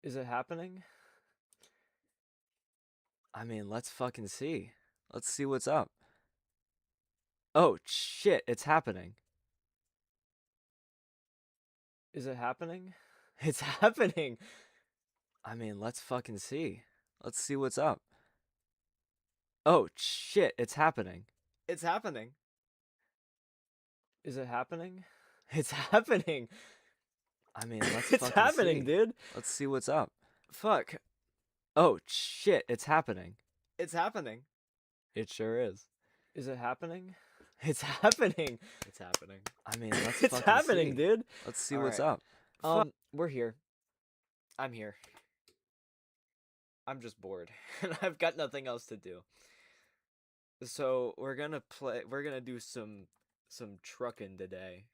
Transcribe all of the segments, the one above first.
Is it happening? I mean, let's fucking see. Let's see what's up. Oh, shit, it's happening. Is it happening? It's happening. I mean, let's fucking see. Let's see what's up. Oh, shit, it's happening. It's happening. Is it happening? It's happening. I mean, let's It's fucking happening, see. dude. Let's see what's up. Fuck. Oh, shit, it's happening. It's happening. It sure is. Is it happening? It's happening. It's happening. I mean, let's It's fucking happening, see. dude. Let's see All what's right. up. Fuck. We're here. I'm here. I'm just bored, and I've got nothing else to do. So we're gonna play. We're gonna do some trucking today,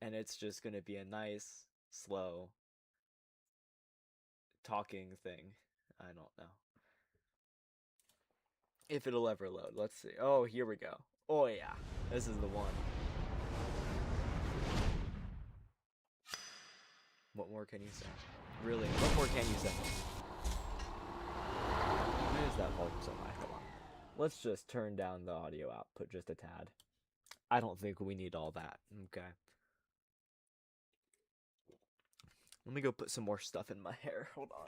and it's just gonna be a nice, slow talking thing. I don't know if it'll ever load. Let's see. Oh, here we go. Oh yeah, this is the one. What more can you say? Really, what more can you say? Why is that volume so high? Hold on. Let's just turn down the audio output just a tad. I don't think we need all that. Okay. Let me go put some more stuff in my hair. Hold on.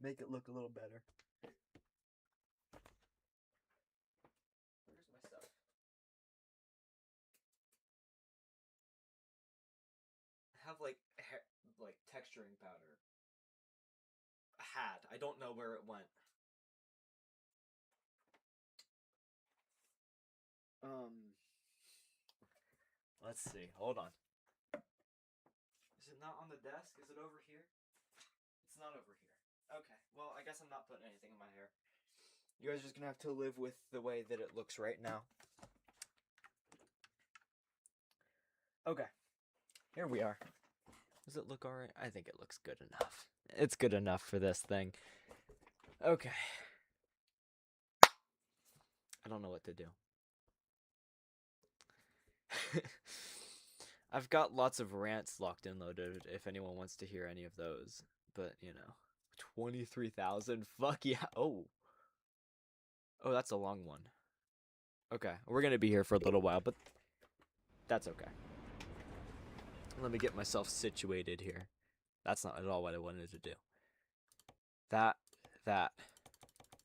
Make it look a little better. Where's my stuff? I have like hair, like texturing powder. I don't know where it went. Um, let's see. Hold on. Is it not on the desk? Is it over here? It's not over here. Okay. Well, I guess I'm not putting anything in my hair. You guys are just gonna have to live with the way that it looks right now. Okay. Here we are. Does it look alright? I think it looks good enough. It's good enough for this thing. Okay. I don't know what to do. I've got lots of rants locked and loaded if anyone wants to hear any of those. But, 23,000? Fuck yeah. Oh. Oh, that's a long one. Okay. We're going to be here for a little while, but that's okay. Let me get myself situated here. That's not at all what I wanted to do. That.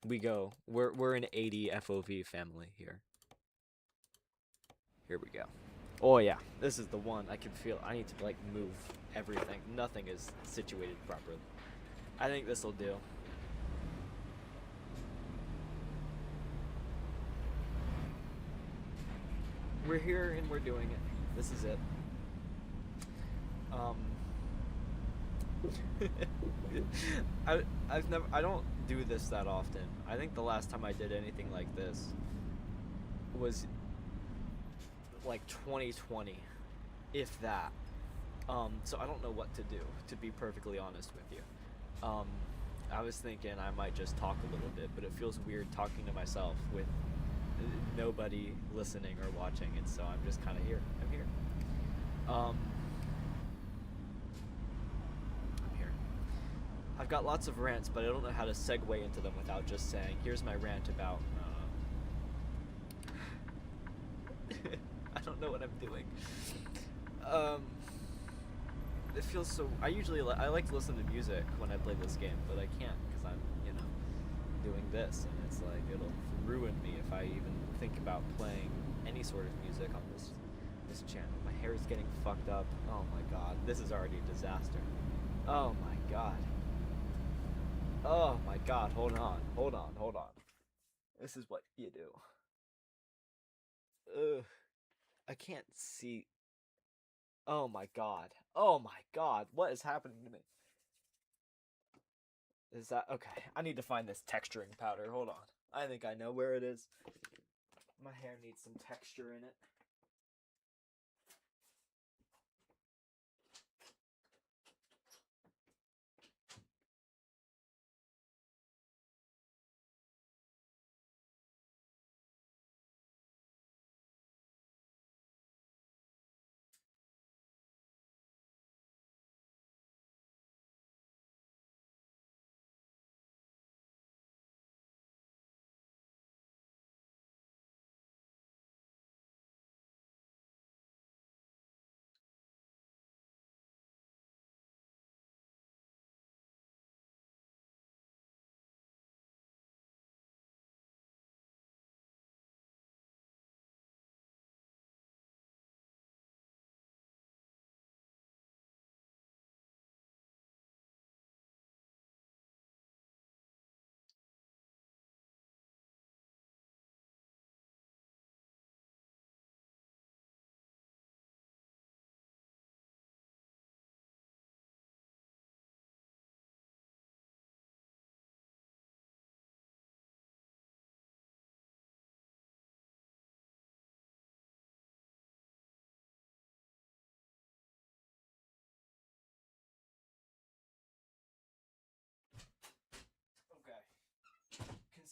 We go. We're an 80 FOV family here. Here we go. Oh yeah, this is the one. I can feel. I need to like move everything. Nothing is situated properly. I think this will do. We're here and we're doing it. This is it. Um, I don't do this that often. I think the last time I did anything like this was like 2020, if that. So I don't know what to do, to be perfectly honest with you. I was thinking I might just talk a little bit, but it feels weird talking to myself with nobody listening or watching, and so I'm just kind of here. I'm here. I'm here. I've got lots of rants, but I don't know how to segue into them without just saying, here's my rant about. I don't know what I'm doing. Um, it feels so. I like to listen to music when I play this game, but I can't because I'm doing this, and it's like it'll ruin me if I even think about playing any sort of music on this channel. My hair is getting fucked up. Oh my god, this is already a disaster. Oh my god. Oh my god, hold on, hold on, hold on. This is what you do. Ugh. I can't see. Oh my god. Oh my god. What is happening to me? Is that okay? I need to find this texturing powder. Hold on. I think I know where it is. My hair needs some texture in it.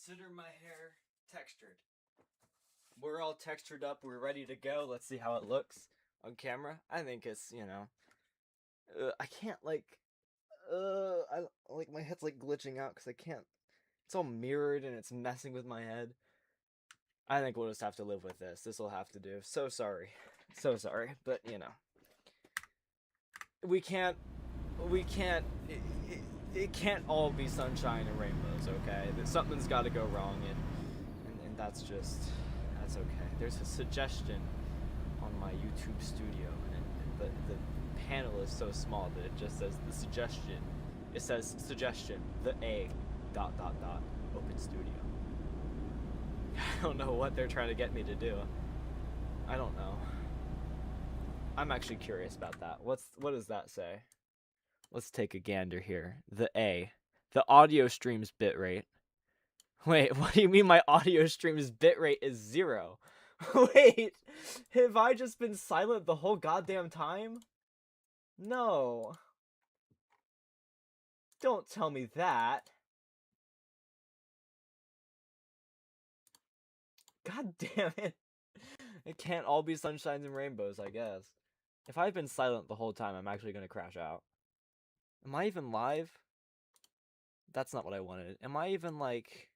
Consider my hair textured. We're all textured up. We're ready to go. Let's see how it looks on camera. I think it's, you know, I can't like, I like my head's like glitching out because I can't. It's all mirrored and it's messing with my head. I think we'll just have to live with this. This will have to do. So sorry, but you know, we can't. It can't all be sunshine and rainbows. Okay, something's got to go wrong, and that's okay. There's a suggestion on my YouTube studio, and the panel is so small that it just says the suggestion. It says suggestion, the A, ... open studio. I don't know what they're trying to get me to do. I don't know. I'm actually curious about that. What does that say? Let's take a gander here. The A. The audio stream's bitrate. Wait, what do you mean my audio stream's bitrate is 0? Wait, have I just been silent the whole goddamn time? No. Don't tell me that. God damn it. It can't all be sunshines and rainbows, I guess. If I've been silent the whole time, I'm actually gonna crash out. Am I even live? That's not what I wanted. Am I even like...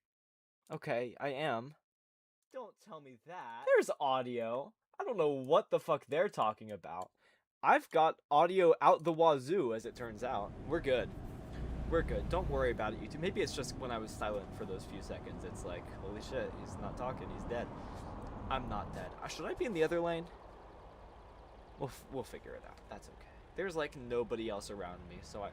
Okay, I am. Don't tell me that. There's audio. I don't know what the fuck they're talking about. I've got audio out the wazoo, as it turns out. We're good. We're good. Don't worry about it, YouTube. Maybe it's just when I was silent for those few seconds. It's like, holy shit, he's not talking. He's dead. I'm not dead. Should I be in the other lane? We'll figure it out. That's okay. There's like nobody else around me, so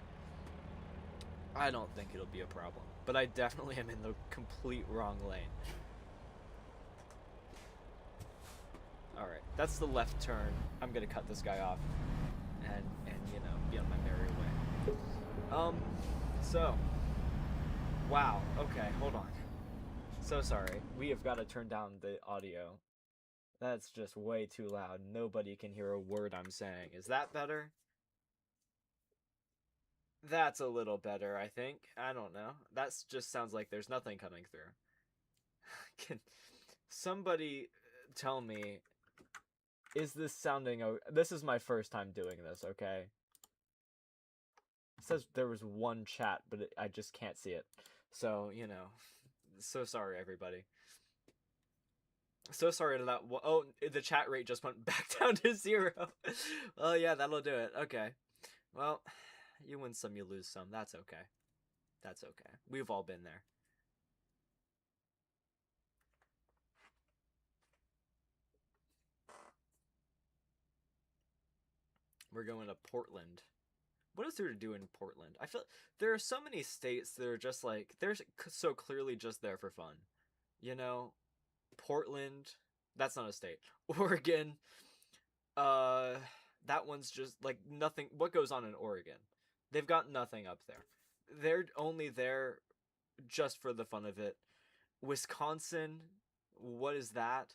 I don't think it'll be a problem. But I definitely am in the complete wrong lane. Alright, that's the left turn. I'm gonna cut this guy off and you know, be on my merry way. So wow, okay, hold on. So sorry. We have got to turn down the audio. That's just way too loud. Nobody can hear a word I'm saying. Is that better? That's a little better, I think. I don't know. That just sounds like there's nothing coming through. Can somebody tell me, is this sounding... This is my first time doing this, okay? It says there was one chat, but I just can't see it. So, you know, so sorry, everybody. So sorry to that. Oh, the chat rate just went back down to 0. Well, yeah, that'll do it. Okay. Well, you win some, you lose some. That's okay. That's okay. We've all been there. We're going to Portland. What is there to do in Portland? I feel there are so many states that are just like, they're so clearly just there for fun. You know, Portland, that's not a state. Oregon, that one's just like nothing. What goes on in Oregon? They've got nothing up there. They're only there just for the fun of it. Wisconsin, what is that?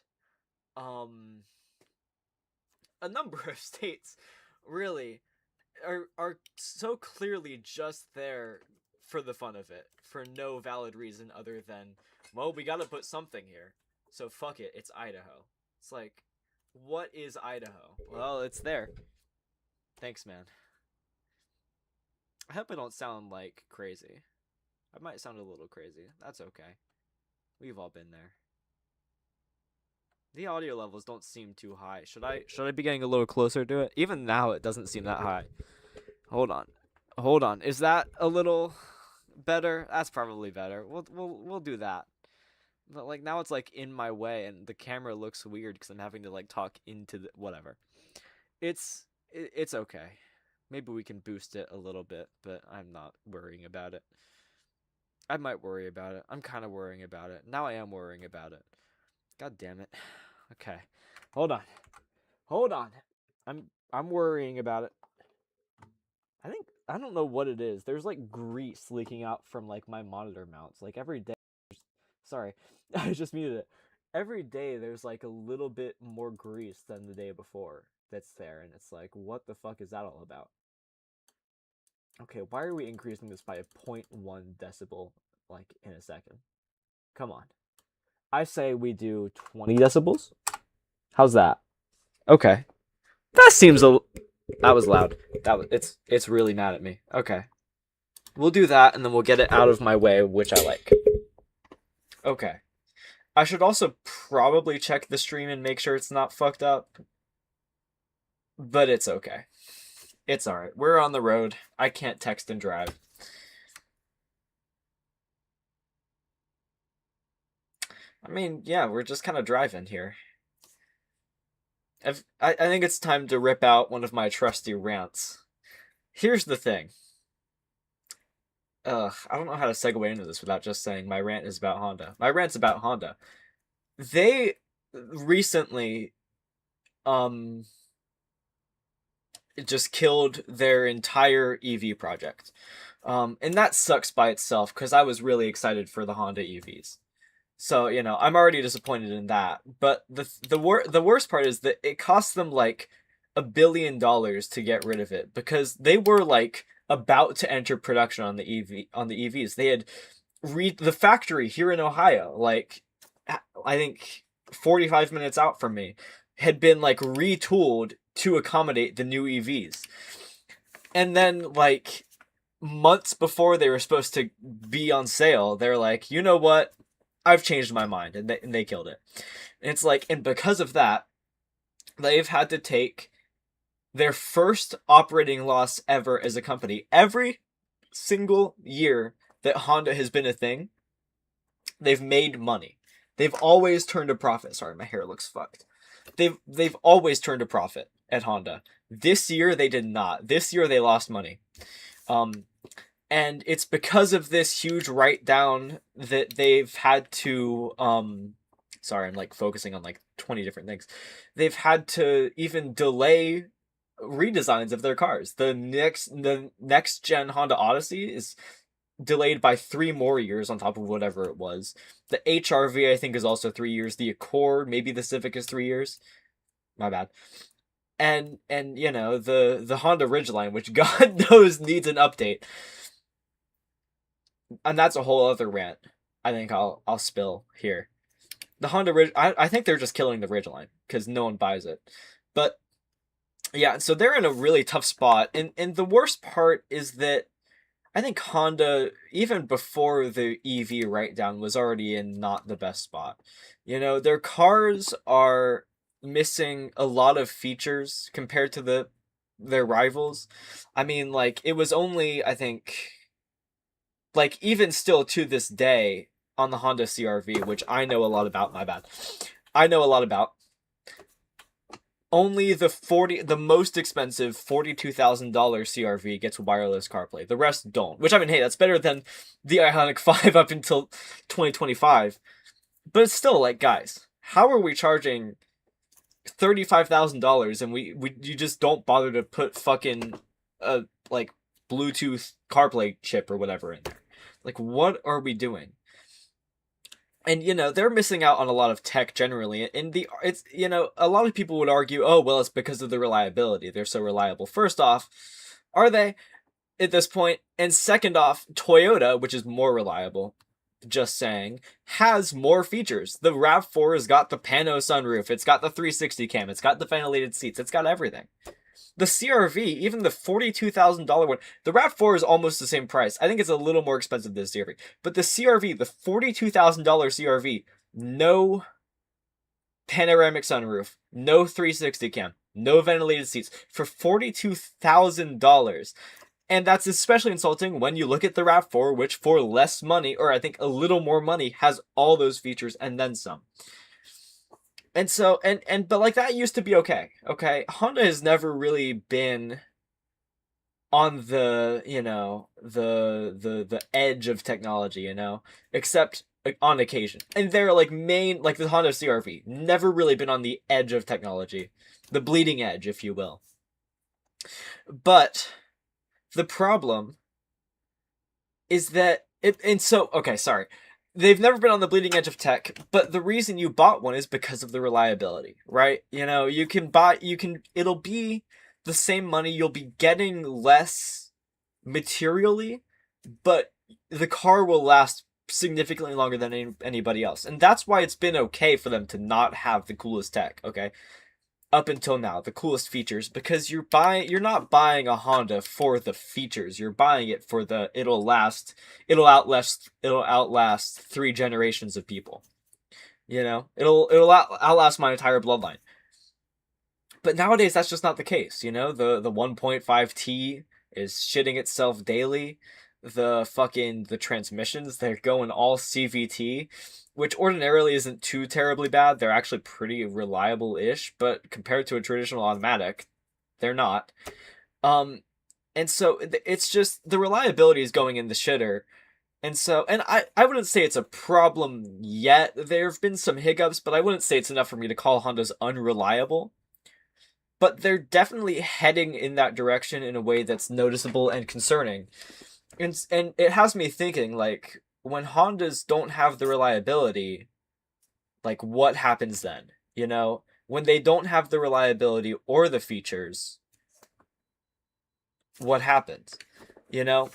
A number of states really are so clearly just there for the fun of it, for no valid reason other than, well, we gotta put something here, so fuck it, it's Idaho. It's like, what is Idaho? Well, it's there. Thanks, man. I hope I don't sound like crazy. I might sound a little crazy. That's okay. We've all been there. The audio levels don't seem too high. Should I be getting a little closer to it? Even now it doesn't seem that high. Hold on. Is that a little better? That's probably better. We'll do that. But like now it's like in my way and the camera looks weird because I'm having to like talk into the whatever. It's okay. Maybe we can boost it a little bit, but I'm not worrying about it. I might worry about it. I'm kind of worrying about it. Now I am worrying about it. God damn it. Okay. Hold on. I'm worrying about it. I don't know what it is. There's like grease leaking out from like my monitor mounts. Like every day. Sorry. I just muted it. Every day there's like a little bit more grease than the day before that's there, and it's like, what the fuck is that all about? Okay, why are we increasing this by a 0.1 decibel like in a second? Come on. I say we do 20 decibels. How's that? Okay. That seems a. That was loud. It's really mad at me. Okay. We'll do that, and then we'll get it out of my way, which I like. Okay. I should also probably check the stream and make sure it's not fucked up. But it's okay. It's alright. We're on the road. I can't text and drive. I mean, yeah, we're just kind of driving here. I think it's time to rip out one of my trusty rants. Here's the thing. I don't know how to segue into this without just saying my rant is about Honda. My rant's about Honda. They recently, just killed their entire EV project. And that sucks by itself, because I was really excited for the Honda EVs. So, you know, I'm already disappointed in that. But the worst part is that it cost them like $1 billion to get rid of it, because they were like about to enter production on the EVs. They had the factory here in Ohio, like I think 45 minutes out from me, had been like retooled to accommodate the new EVs. And then like months before they were supposed to be on sale, they're like, you know what? I've changed my mind, and they killed it. And it's like, and because of that, they've had to take their first operating loss ever as a company. Every single year that Honda has been a thing, they've made money. They've always turned a profit. Sorry, my hair looks fucked. They've always turned a profit at Honda. This year they did not. This year they lost money. And it's because of this huge write-down that they've had to, sorry, I'm like focusing on like 20 different things. They've had to even delay redesigns of their cars. The next gen Honda Odyssey is delayed by 3 more years on top of whatever it was. The HR-V I think is also 3 years. The Accord, maybe the Civic is 3 years. My bad. And you know, the Honda Ridgeline, which God knows needs an update. And that's a whole other rant I think I'll spill here. The Honda Ridge, I think they're just killing the Ridgeline because no one buys it. But yeah, so they're in a really tough spot. And the worst part is that I think Honda, even before the EV write-down, was already in not the best spot. You know, their cars are missing a lot of features compared to their rivals. I mean, like, it was only, I think, like, even still to this day, on the Honda CR-V, which I know a lot about, my bad. I know a lot about. Only the most expensive $42,000 CR-V gets wireless CarPlay. The rest don't. Which, I mean, hey, that's better than the Ioniq 5 up until 2025. But it's still, like, guys, how are we charging $35,000 and you just don't bother to put fucking, like, Bluetooth CarPlay chip or whatever in there? Like, what are we doing? And, you know, they're missing out on a lot of tech generally. And it's, you know, a lot of people would argue, oh, well, it's because of the reliability. They're so reliable. First off, are they at this point? And second off, Toyota, which is more reliable, just saying, has more features. The RAV4 has got the pano sunroof. It's got the 360 cam. It's got the ventilated seats. It's got everything. The CR-V, even the $42,000 one, the RAV4 is almost the same price. I think it's a little more expensive than the CR-V. But the CR-V, the $42,000 CR-V, no panoramic sunroof, no 360 cam, no ventilated seats, for $42,000. And that's especially insulting when you look at the RAV4, which for less money, or I think a little more money, has all those features and then some. And so, but like that used to be okay. Honda has never really been on the, you know, the edge of technology, you know, except on occasion. And they're like like the Honda CR-V, never really been on the edge of technology, the bleeding edge, if you will. But the problem is that they've never been on the bleeding edge of tech, but the reason you bought one is because of the reliability, right? You know, it'll be the same money, you'll be getting less materially, but the car will last significantly longer than anybody else. And that's why it's been okay for them to not have the coolest tech, okay? Up until now, the coolest features, because you're not buying a Honda for the features. You're buying it for the it'll outlast 3 generations of people. You know, it'll outlast my entire bloodline. But nowadays that's just not the case, you know? The 1.5T is shitting itself daily. The transmissions, they're going all CVT, which ordinarily isn't too terribly bad. They're actually pretty reliable-ish, but compared to a traditional automatic, they're not. And so it's just the reliability is going in the shitter. And so, and I wouldn't say it's a problem yet. There have been some hiccups, but I wouldn't say it's enough for me to call Hondas unreliable. But they're definitely heading in that direction in a way that's noticeable and concerning. And it has me thinking, like, when Hondas don't have the reliability, like, what happens then? You know? When they don't have the reliability or the features, what happens? You know?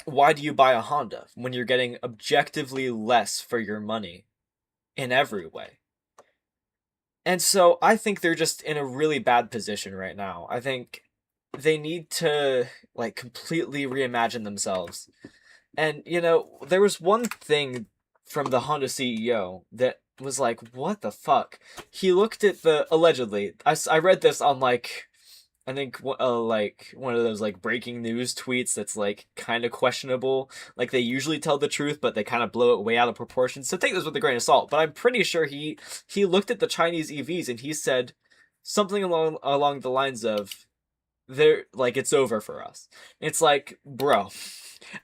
Why do you buy a Honda when you're getting objectively less for your money in every way? And so I think they're just in a really bad position right now. I think they need to, like, completely reimagine themselves. And, you know, there was one thing from the Honda CEO that was like, what the fuck? He looked at allegedly, I read this on, like, I think, like, one of those, like, breaking news tweets that's, like, kind of questionable. Like, they usually tell the truth, but they kind of blow it way out of proportion. So take this with a grain of salt. But I'm pretty sure he looked at the Chinese EVs and he said something along the lines of, they're, like, it's over for us. It's like, bro,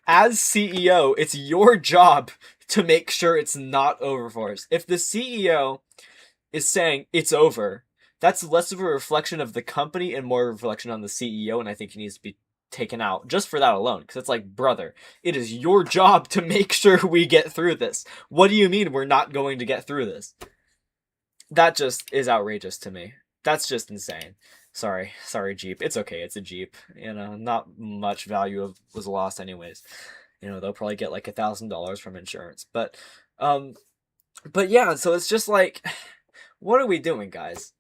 as CEO, it's your job to make sure it's not over for us. If the CEO is saying it's over, that's less of a reflection of the company and more of a reflection on the CEO, and I think he needs to be taken out just for that alone. Because it's like, brother, it is your job to make sure we get through this. What do you mean we're not going to get through this? That just is outrageous to me. That's just insane. Sorry, Jeep. It's okay, it's a Jeep. You know, not much value was lost anyways. You know, they'll probably get like $1,000 from insurance. But yeah, so it's just like, what are we doing, guys?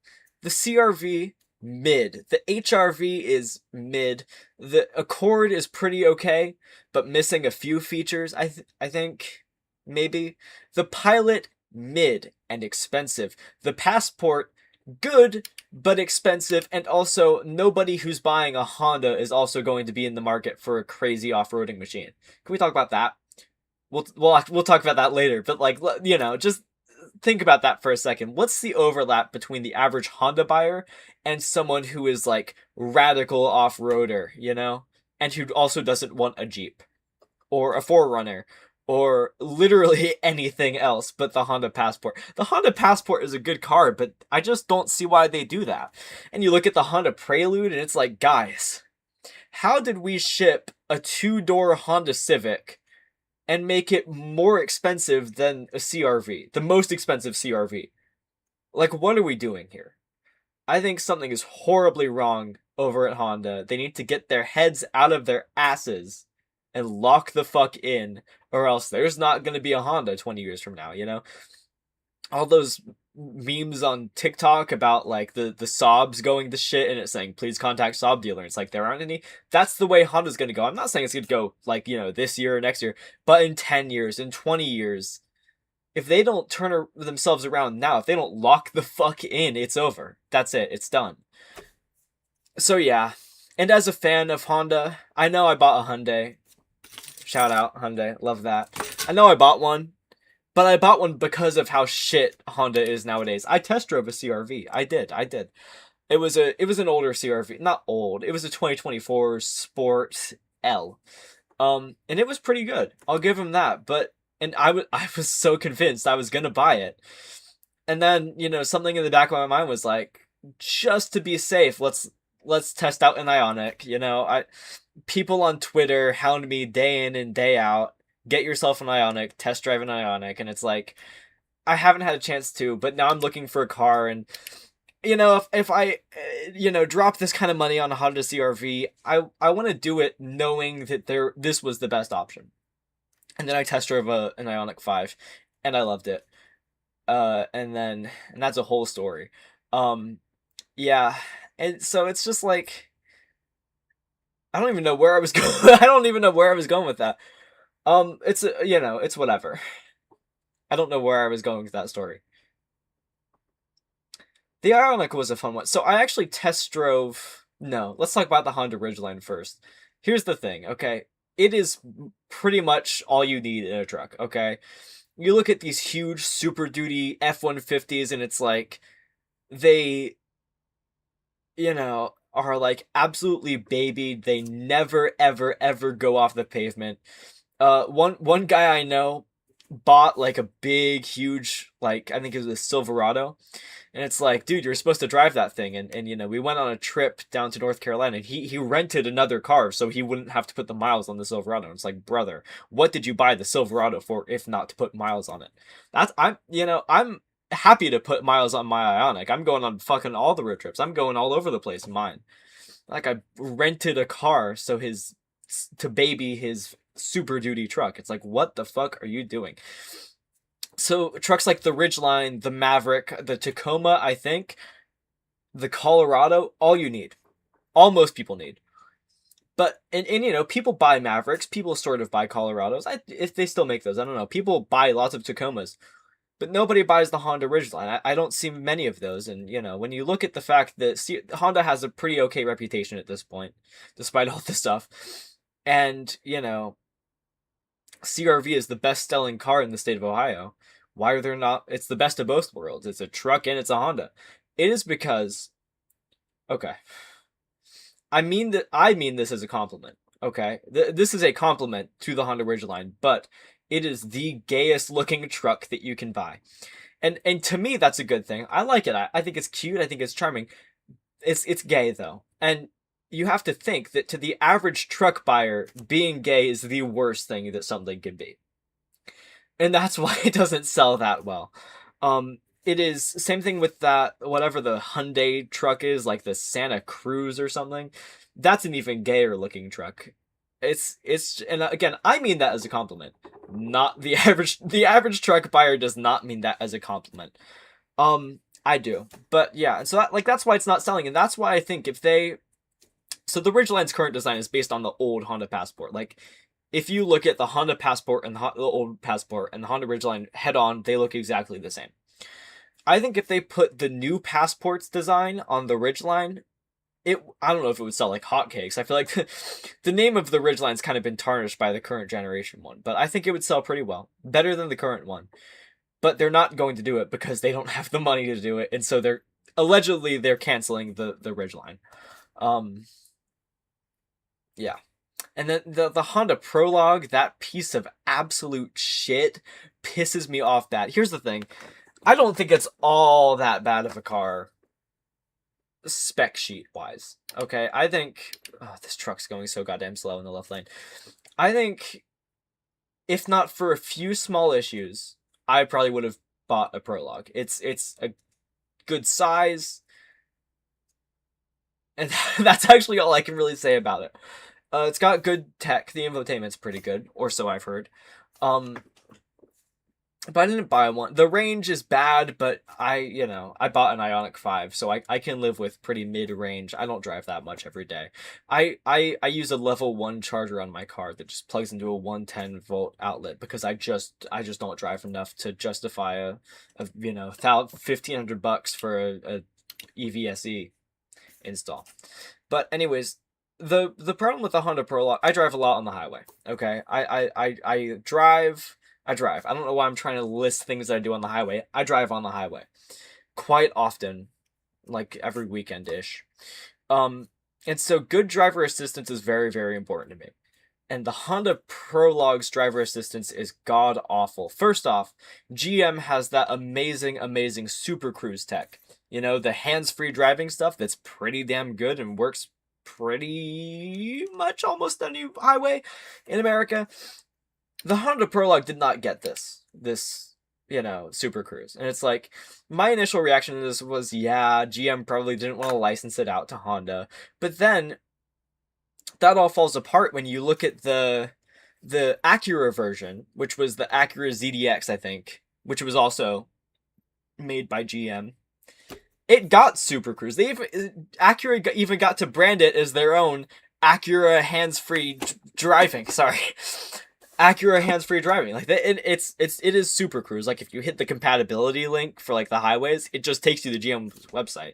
The CRV, mid. The HRV is mid. The Accord is pretty okay, but missing a few features, I think, maybe. The Pilot, mid and expensive. The Passport, good, but expensive, and also nobody who's buying a Honda is also going to be in the market for a crazy off-roading machine. Can we talk about that? We'll talk about that later, but, like, you know, just think about that for a second. What's the overlap between the average Honda buyer and someone who is, like, radical off-roader, you know? And who also doesn't want a Jeep or a 4Runner or literally anything else but the Honda Passport. The Honda Passport is a good car, but I just don't see why they do that. And you look at the Honda Prelude and it's like, guys, how did we ship a 2-door Honda Civic and make it more expensive than a CRV, the most expensive CRV? Like, what are we doing here? I think something is horribly wrong over at Honda. They need to get their heads out of their asses and lock the fuck in, or else there's not going to be a Honda 20 years from now, you know? All those memes on TikTok about, like, the Saabs going to shit and it's saying, please contact Saab dealer. It's like, there aren't any. That's the way Honda's going to go. I'm not saying it's going to go, like, you know, this year or next year, but in 10 years, in 20 years, if they don't turn themselves around now, if they don't lock the fuck in, it's over. That's it. It's done. So yeah. And as a fan of Honda, I know I bought a Hyundai. Shout out, Hyundai. Love that. I know I bought one. But I bought one because of how shit Honda is nowadays. I test drove a CRV. I did. It was an older CRV. Not old. It was a 2024 Sport L. And it was pretty good. I'll give him that. And I was so convinced I was gonna buy it. And then, you know, something in the back of my mind was like, just to be safe, let's test out an Ioniq. You know, people on Twitter hound me day in and day out. Get yourself an Ioniq, test drive an Ioniq, and it's like, I haven't had a chance to, but now I'm looking for a car, and, you know, if I, you know, drop this kind of money on a Honda CRV, I want to do it knowing that this was the best option. And then I test drove an Ioniq 5, and I loved it. And that's a whole story. Um, yeah, and so it's just like I don't even know where I was going. I don't even know where I was going with that. It's it's whatever. I don't know where I was going with that story. The Ioniq was a fun one. So I actually test drove. No, let's talk about the Honda Ridgeline first. Here's the thing, okay? It is pretty much all you need in a truck, okay? You look at these huge Super Duty F-150s and it's like they are like absolutely babied. They never ever ever go off the pavement. One guy I know bought like a big huge, like, I think it was a Silverado, and it's like, dude, you're supposed to drive that thing. And we went on a trip down to North Carolina, and he rented another car so he wouldn't have to put the miles on the Silverado. And it's like, brother, what did you buy the Silverado for if not to put miles on it? I'm happy to put miles on my Ioniq. I'm going on fucking all the road trips. I'm going all over the place in mine. Like, I rented a car to baby his Super Duty truck. It's like, what the fuck are you doing? So trucks like the Ridgeline, the Maverick, the Tacoma, I think, the Colorado, all you need. All most people need. But, and people buy Mavericks, people sort of buy Colorados. If they still make those, I don't know. People buy lots of Tacomas. But nobody buys the Honda Ridgeline. I don't see many of those. And, when you look at the fact that Honda has a pretty okay reputation at this point, despite all this stuff. And, CRV is the best-selling car in the state of Ohio. Why are there not? It's the best of both worlds. It's a truck and it's a Honda. It is because, okay, I mean this as a compliment. Okay, this is a compliment to the Honda Ridgeline, but it is the gayest looking truck that you can buy, and to me that's a good thing. I like it. I think it's cute. I think it's charming. It's gay though, and you have to think that to the average truck buyer, being gay is the worst thing that something can be. And that's why it doesn't sell that well. It is same thing with that, whatever the Hyundai truck is, like the Santa Cruz or something. That's an even gayer looking truck. And again, I mean that as a compliment. Not the average truck buyer does not mean that as a compliment. I do. But yeah, and so that's why it's not selling, and that's why I think so the Ridgeline's current design is based on the old Honda Passport. Like, if you look at the Honda Passport and the old Passport and the Honda Ridgeline head on, they look exactly the same. I think if they put the new Passport's design on the Ridgeline, I don't know if it would sell like hotcakes. I feel like the name of the Ridgeline's kind of been tarnished by the current generation one, but I think it would sell pretty well. Better than the current one. But they're not going to do it because they don't have the money to do it, and so they're canceling the Ridgeline. Yeah. And then the Honda Prologue, that piece of absolute shit, pisses me off bad. Here's the thing. I don't think it's all that bad of a car, spec sheet wise. Okay, I think... Oh, this truck's going so goddamn slow in the left lane. I think, if not for a few small issues, I probably would have bought a Prologue. It's a good size, and that's actually all I can really say about it. It's got good tech. The infotainment's pretty good, or so I've heard. But I didn't buy one. The range is bad, but I bought an Ioniq 5, so I can live with pretty mid-range. I don't drive that much every day. I use a level 1 charger on my car that just plugs into a 110 volt outlet because I just don't drive enough to justify a $1,500 for a EVSE install. But anyways, the problem with the Honda Prologue, I drive a lot on the highway. Okay, I drive. I don't know why I'm trying to list things that I do on the highway. I drive on the highway quite often, like every weekend ish. And so good driver assistance is very, very important to me. And the Honda Prologue's driver assistance is god awful. First off, GM has that amazing, amazing Super Cruise tech. The hands-free driving stuff that's pretty damn good and works pretty much almost any highway in America. The Honda Prologue did not get this Super Cruise. And it's like, my initial reaction to this was, yeah, GM probably didn't want to license it out to Honda. But then, that all falls apart when you look at the the Acura version, which was the Acura ZDX, I think, which was also made by GM, it got Super Cruise. Acura even got to brand it as their own Acura hands-free driving. Sorry, Acura hands-free driving. Like it is Super Cruise. Like if you hit the compatibility link for like the highways, it just takes you to GM website.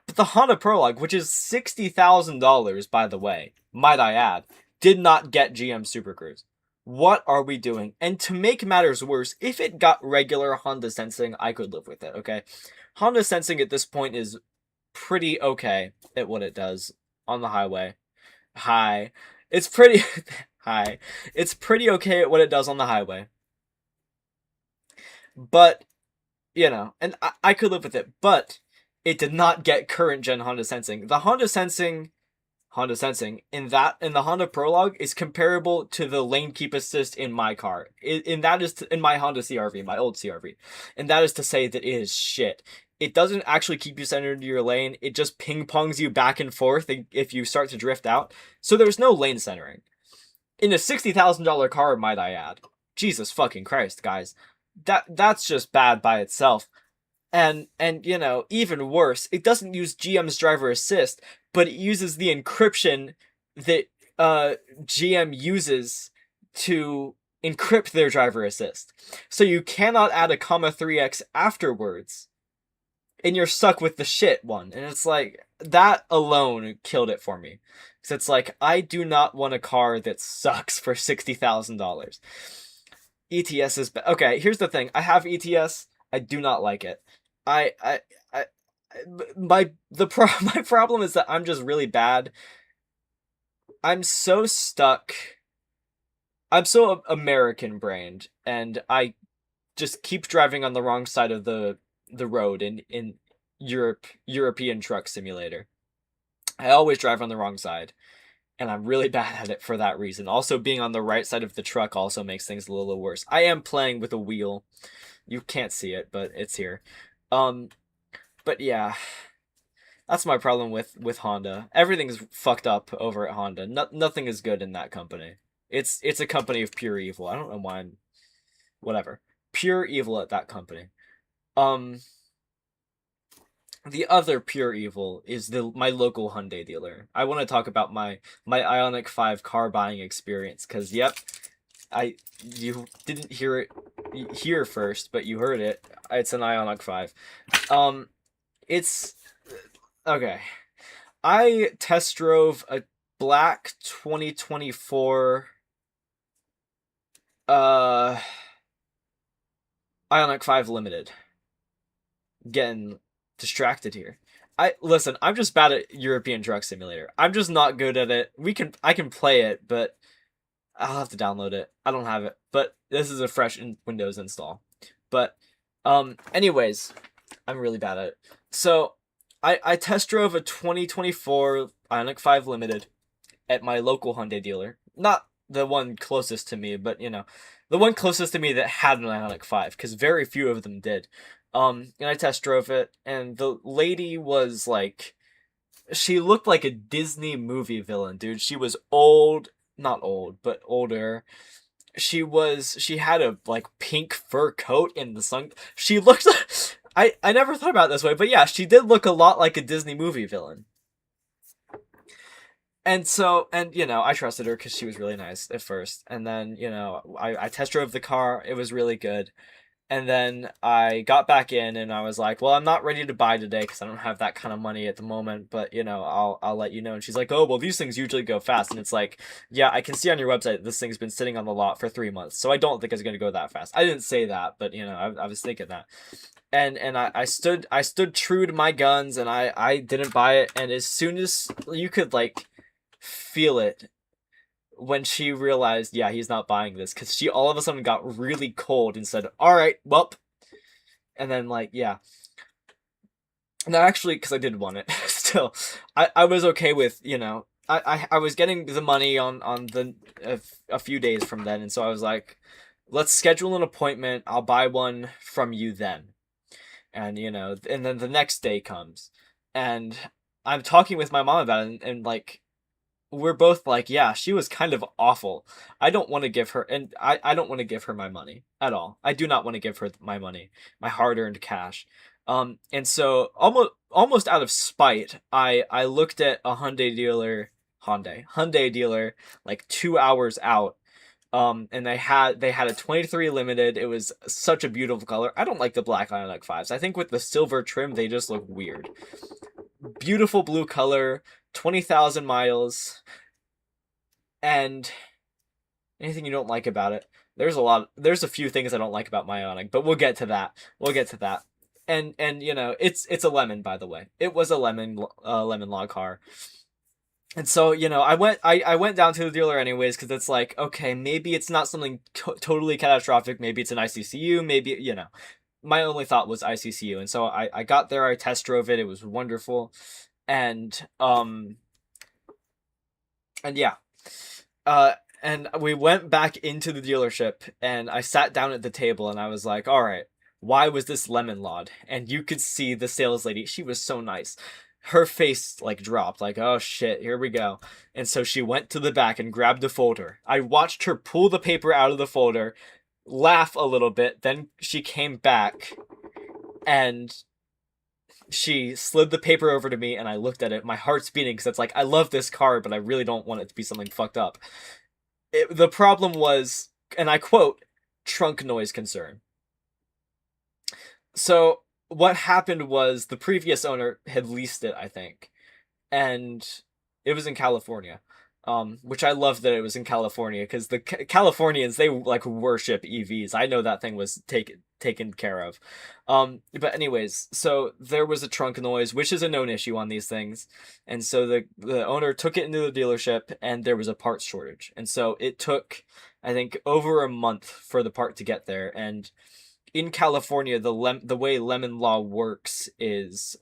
But the Honda Prologue, which is $60,000 by the way, might I add, did not get GM Super Cruise. What are we doing? And to make matters worse, if it got regular Honda Sensing, I could live with it, okay? Honda Sensing at this point is pretty okay at what it does on the highway. Hi. It's pretty... Hi. It's pretty okay at what it does on the highway. But, you know, and I could live with it, but it did not get current gen Honda Sensing. The Honda Sensing in the Honda Prologue is comparable to the lane keep assist in my car. In my Honda CRV, my old CRV. And that is to say that it is shit. It doesn't actually keep you centered into your lane. It just ping-pongs you back and forth if you start to drift out. So there's no lane centering. In a $60,000 car, might I add. Jesus fucking Christ, guys. That's just bad by itself. And you know, even worse, it doesn't use GM's driver assist, but it uses the encryption that GM uses to encrypt their driver assist. So you cannot add a .3x afterwards, and you're stuck with the shit one. And it's like, that alone killed it for me. Because it's like, I do not want a car that sucks for $60,000. ETS is... Okay, here's the thing. I have ETS. I do not like it. My problem is that I'm just really bad. I'm so stuck. I'm so American brained, and I just keep driving on the wrong side of the road in European Truck Simulator. I always drive on the wrong side, and I'm really bad at it for that reason. Also, being on the right side of the truck also makes things a little worse. I am playing with a wheel. You can't see it, but it's here. But yeah, that's my problem with Honda. Everything's fucked up over at Honda. Nothing is good in that company. It's a company of pure evil. I don't know why whatever. Pure evil at that company. The other pure evil is my local Hyundai dealer. I want to talk about my Ioniq 5 car buying experience, because yep, you didn't hear it here first, but you heard it. It's an Ioniq 5. It's okay. I test drove a black 2024 Ioniq 5 Limited. Getting distracted here. Listen, I'm just bad at European Truck Simulator. I'm just not good at it. I can play it, but I'll have to download it. I don't have it, but this is a fresh Windows install. But anyways, I'm really bad at it. So I test drove a 2024 Ioniq 5 Limited at my local Hyundai dealer. Not the one closest to me, but you know, the one closest to me that had an Ioniq 5, because very few of them did. And I test drove it, and the lady was like, she looked like a Disney movie villain, dude. She was old, not old, but older. She had a like pink fur coat in the sun. She looked I never thought about it this way, but yeah, she did look a lot like a Disney movie villain. And so, and you know, I trusted her because she was really nice at first. And then, you know, I test drove the car. It was really good. And then I got back in and I was like, well, I'm not ready to buy today because I don't have that kind of money at the moment, but you know, I'll let you know. And she's like, oh, well, these things usually go fast. And it's like, yeah, I can see on your website this thing's been sitting on the lot for 3 months, so I don't think it's going to go that fast. I didn't say that, but you know, I was thinking that. And I stood true to my guns, and I didn't buy it. And as soon as you could like feel it when she realized, yeah, he's not buying this, because she all of a sudden got really cold and said, all right, well, and then like, yeah. No, actually, because I did want it still, I was okay with, you know, I was getting the money on the a few days from then, and so I was like, let's schedule an appointment, I'll buy one from you then. And you know, and then the next day comes, and I'm talking with my mom about it, and like, we're both like, yeah, she was kind of awful. I don't want to give her, and I don't want to give her my money at all. I do not want to give her my money, my hard-earned cash. And so almost out of spite, I looked at a Hyundai dealer like 2 hours out. And they had a 23 limited. It was such a beautiful color. I don't like the black Ioniq 5s. I think with the silver trim, they just look weird. Beautiful blue color, 20,000 miles, and anything you don't like about it. There's a few things I don't like about my Ioniq, but we'll get to that. We'll get to that. And you know, it's a lemon, by the way. It was a lemon log car. And so, you know, I went down to the dealer anyways because it's like, okay, maybe it's not something totally catastrophic. Maybe it's an ICCU. Maybe, you know, my only thought was ICCU. And so I got there, I test drove it. It was wonderful. And, and yeah, uh, and we went back into the dealership and I sat down at the table and I was like, all right, why was this lemon lawed? And you could see the sales lady. She was so nice. Her face like dropped, like, oh shit, here we go. And so she went to the back and grabbed a folder. I watched her pull the paper out of the folder, laugh a little bit, then she came back and she slid the paper over to me and I looked at it. My heart's beating because it's like, I love this car, but I really don't want it to be something fucked up. The problem was, and I quote, trunk noise concern. So what happened was the previous owner had leased it, I think, and it was in California. Which I love that it was in California because the Californians, they like worship EVs. I know that thing was taken care of. But anyways, so there was a trunk noise, which is a known issue on these things, and so the owner took it into the dealership, and there was a parts shortage, and so it took, I think, over a month for the part to get there. And in California, the way lemon law works is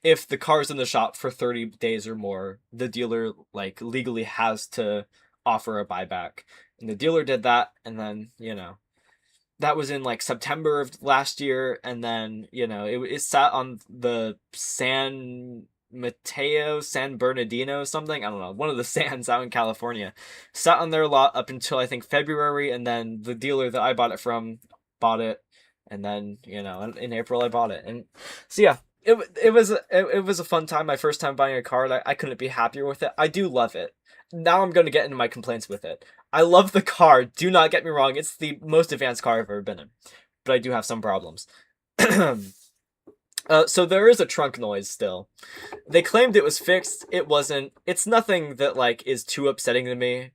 if the car's in the shop for 30 days or more, the dealer like legally has to offer a buyback. And the dealer did that, and then, you know, that was in like September of last year, and then, you know, it sat on the San Bernardino, something, I don't know, one of the sands out in California. Sat on their lot up until I think February, and then the dealer that I bought it from bought it, and then, you know, in April I bought it. And so yeah, it was a fun time. My first time buying a car. I couldn't be happier with it. I do love it. Now I'm going to get into my complaints with it. I love the car. Do not get me wrong. It's the most advanced car I've ever been in, but I do have some problems. So there is a trunk noise still. They claimed it was fixed. It wasn't. It's nothing that like is too upsetting to me.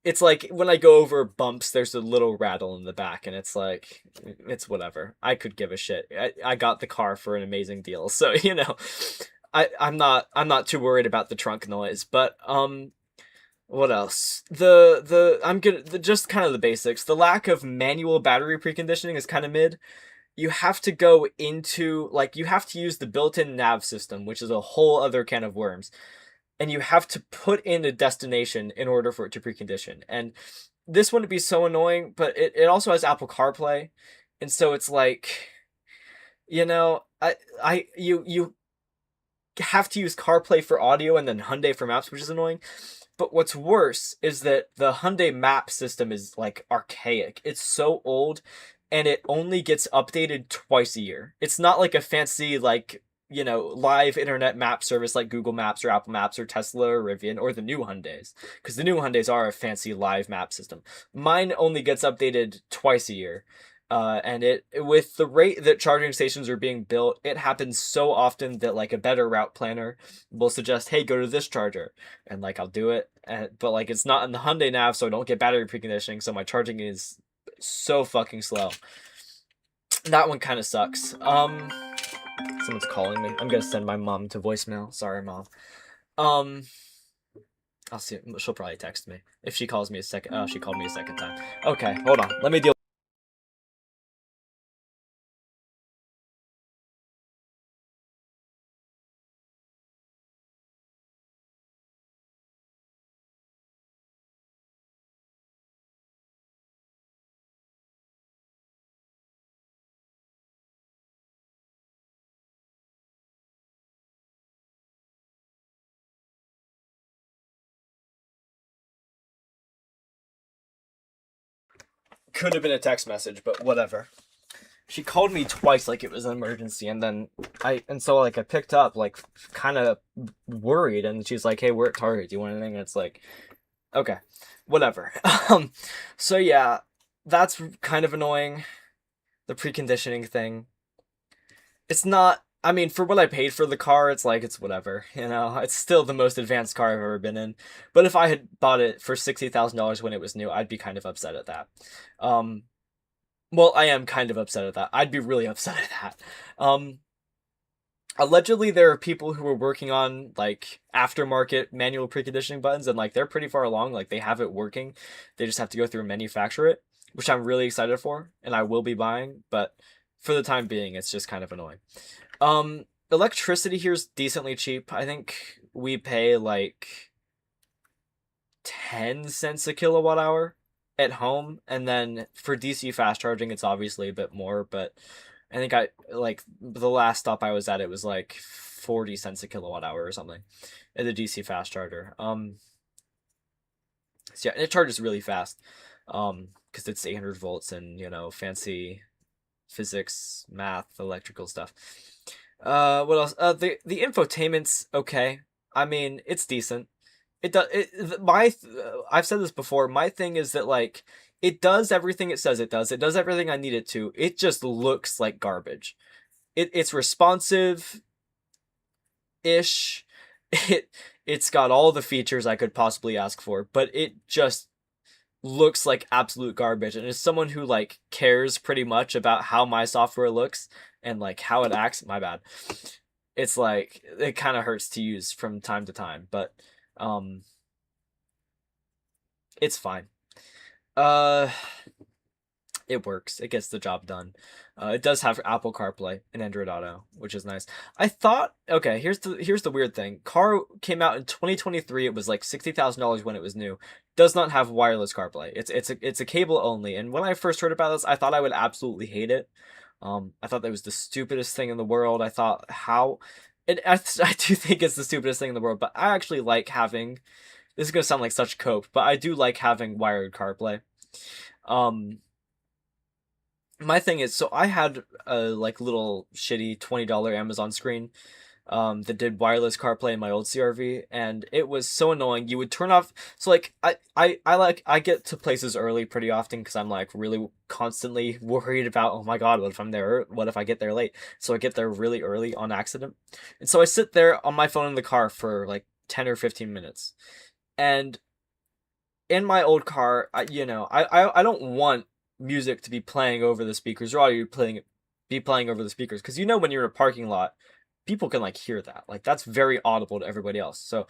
It's like when I go over bumps, there's a little rattle in the back, and it's like, it's whatever. I could give a shit. I got the car for an amazing deal, so you know, I'm not too worried about the trunk noise. But what else? I'm gonna just kind of the basics. The lack of manual battery preconditioning is kind of mid. You have to go into like you have to use the built-in nav system, which is a whole other can of worms, and you have to put in a destination in order for it to precondition. And this wouldn't be so annoying, but it also has Apple CarPlay, and so it's like, you know, you have to use CarPlay for audio and then Hyundai for maps, which is annoying. But what's worse is that the Hyundai map system is like archaic. It's so old, and it only gets updated twice a year. It's not like a fancy like, you know, live internet map service like Google Maps or Apple Maps or Tesla or Rivian or the new Hyundais, because the new Hyundais are a fancy live map system. Mine only gets updated twice a year. And it with the rate that charging stations are being built, it happens so often that like a better route planner will suggest, "Hey, go to this charger," and like I'll do it. But like it's not in the Hyundai nav, so I don't get battery preconditioning, so my charging is so fucking slow. That one kind of sucks. Someone's calling me. I'm gonna send my mom to voicemail. Sorry, mom. Um, I'll see. She'll probably text me if she calls me a second. Oh, she called me a second time. Okay, hold on. Let me deal. could have been a text message, but whatever. She called me twice like it was an emergency, and then I picked up like kind of worried, and she's like, "Hey, we're at Target. Do you want anything?" And it's like, okay, whatever. So yeah, that's kind of annoying. The preconditioning thing. It's not. I mean, for what I paid for the car, it's like it's whatever. It's still the most advanced car I've ever been in. But if I had bought it for $60,000 when it was new, I'd be kind of upset at that. Um, well, I am kind of upset at that. I'd be really upset at that. Allegedly, there are people who are working on like aftermarket manual preconditioning buttons, and like they're pretty far along. Like they have it working. They just have to go through and manufacture it, which I'm really excited for, and I will be buying. But for the time being, it's just kind of annoying. Electricity here's decently cheap. I think we pay like 10 cents a kilowatt hour at home, and then for DC fast charging it's obviously a bit more, but I think the last stop I was at, it was like 40 cents a kilowatt hour or something at the DC fast charger. So yeah, and it charges really fast because it's 800 volts and fancy physics, math, electrical stuff. What else? The infotainment's okay. I mean, it's decent. It does. I've said this before. My thing is that like it does everything it says it does. It does everything I need it to. It just looks like garbage. It's responsive ish. It's got all the features I could possibly ask for, but it just looks like absolute garbage. And as someone who like cares pretty much about how my software looks and like how it acts, my bad. It's like it kind of hurts to use from time to time, but it's fine. It works. It gets the job done. It does have Apple CarPlay and Android Auto, which is nice. I thought, okay, here's the weird thing. Car came out in 2023. It was like $60,000 when it was new. Does not have wireless CarPlay. It's a cable only. And when I first heard about this, I thought I would absolutely hate it. I thought that was the stupidest thing in the world. I thought I do think it's the stupidest thing in the world, but I actually like having. This is gonna sound like such cope, but I do like having wired CarPlay. My thing is, so I had a like little shitty $20 Amazon screen that did wireless CarPlay in my old CRV, and it was so annoying. You would turn off. So like I get to places early pretty often because I'm like really constantly worried about, oh my god, what if I'm there? What if I get there late? So I get there really early on accident, and so I sit there on my phone in the car for like 10 or 15 minutes, and in my old car, I don't want music to be playing over the speakers, or audio be playing over the speakers, because when you're in a parking lot, people can like hear that. Like that's very audible to everybody else. So,